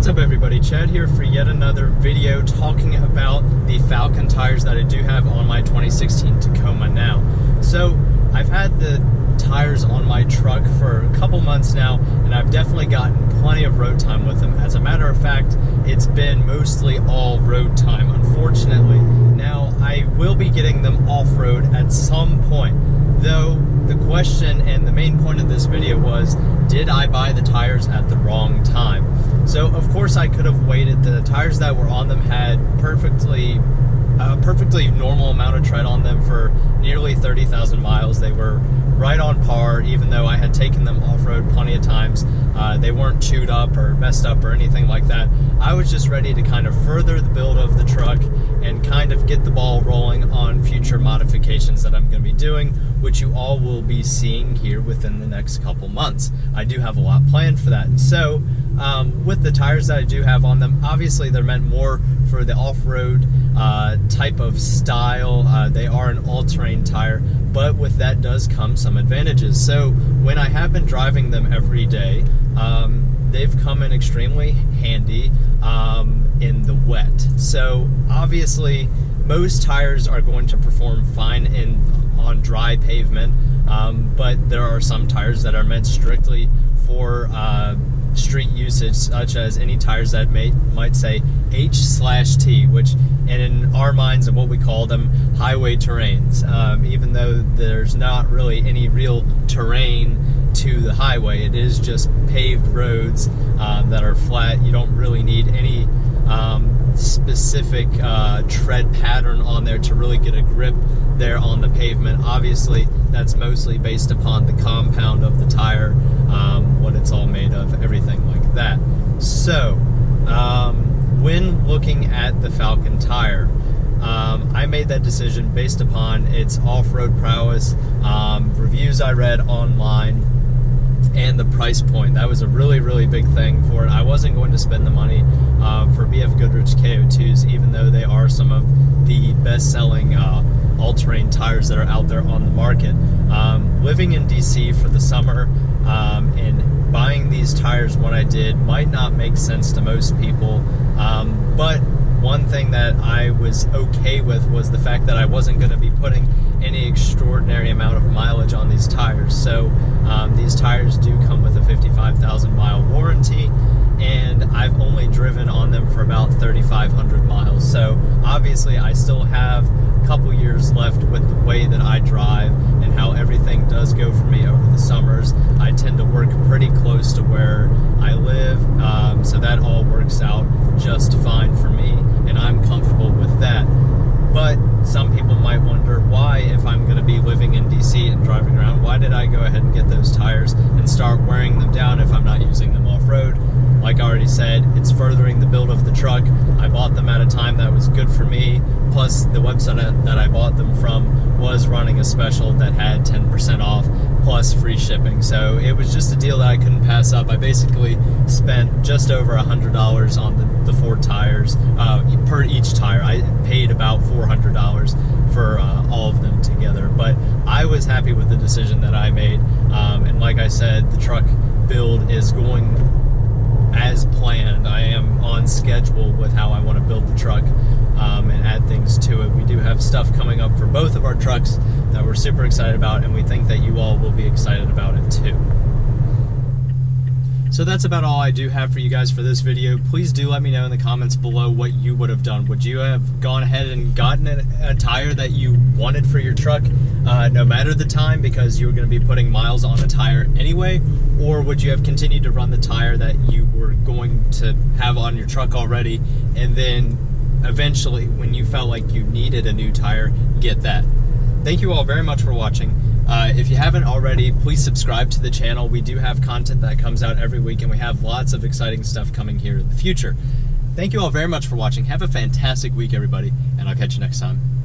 What's up everybody, Chad here for yet another video talking about the Falken tires that I do have on my 2016 Tacoma now. So I've had the tires on my truck for a couple months now, and I've definitely gotten plenty of road time with them. As a matter of fact, it's been mostly all road time, unfortunately. Now, I will be getting them off-road at some point, though the question and the main point of this video was, did I buy the tires at the wrong time? So, of course, I could have waited. The tires that were on them had perfectly normal amount of tread on them for nearly 30,000 miles. They were right on par, even though I had taken them off-road plenty of times. They weren't chewed up or messed up or anything like that. I was just ready to kind of further the build of the truck and kind of get the ball rolling on future modifications that I'm going to be doing, which you all will be seeing here within the next couple months. I do have a lot planned for that. So with the tires that I do have on them, obviously they're meant more for the off-road type of style. They are an all-terrain tire, but with that does come some advantages. So when I have been driving them every day, they've come in extremely handy in the wet. So obviously most tires are going to perform fine on dry pavement, but there are some tires that are meant strictly for street usage, such as any tires that might say H/T, which in our minds and what we call them, highway terrains. Even though there's not really any real terrain to the highway, it is just paved roads that are flat. You don't really need any specific tread pattern on there to really get a grip there on the pavement. Obviously, that's mostly based upon the compound of the tire, what it's all made of, everything like that. So, when looking at the Falken tire, I made that decision based upon its off-road prowess, reviews I read online, and the price point. That was a really big thing for it. I wasn't going to spend the money for BF Goodrich KO2s, even though they are some of the best-selling all-terrain tires that are out there on the market. Living in DC for the summer and buying these tires when I did might not make sense to most people, but one thing that I was okay with was the fact that I wasn't going to be putting any extraordinary amount of mileage on these tires. So these tires do come with a 55,000 mile warranty, and I've only driven on them for about 3,500 miles. So obviously I still have a couple years left with the way that I drive and how everything does go for me over the summers. I tend to work pretty close to where I live, so that all works out just fine for me, and I'm comfortable with that. But some people might wonder why, if I'm going to be living in DC and driving around, why did I go ahead and get those tires and start wearing them down if I'm not using them off-road? Like I already said, it's furthering the build of the truck. I bought them at a time that was good for me, plus the website that I bought them from was running a special that had 10% off plus free shipping. So it was just a deal that I couldn't pass up. I basically spent just over $100 on the 4 tires per each tire. I paid about $400 for all of them together, but I was happy with the decision that I made, and like I said, the truck build is going as planned. I am on schedule with how I want to build the truck and add things to it. We do have stuff coming up for both of our trucks that we're super excited about, and we think that you all will be excited about it too. So that's about all I do have for you guys for this video. Please do let me know in the comments below what you would have done. Would you have gone ahead and gotten a tire that you wanted for your truck, no matter the time, because you were going to be putting miles on a tire anyway? Or would you have continued to run the tire that you were going to have on your truck already, and then eventually, when you felt like you needed a new tire, get that? Thank you all very much for watching. If you haven't already, please subscribe to the channel. We do have content that comes out every week, and we have lots of exciting stuff coming here in the future. Thank you all very much for watching. Have a fantastic week, everybody, and I'll catch you next time.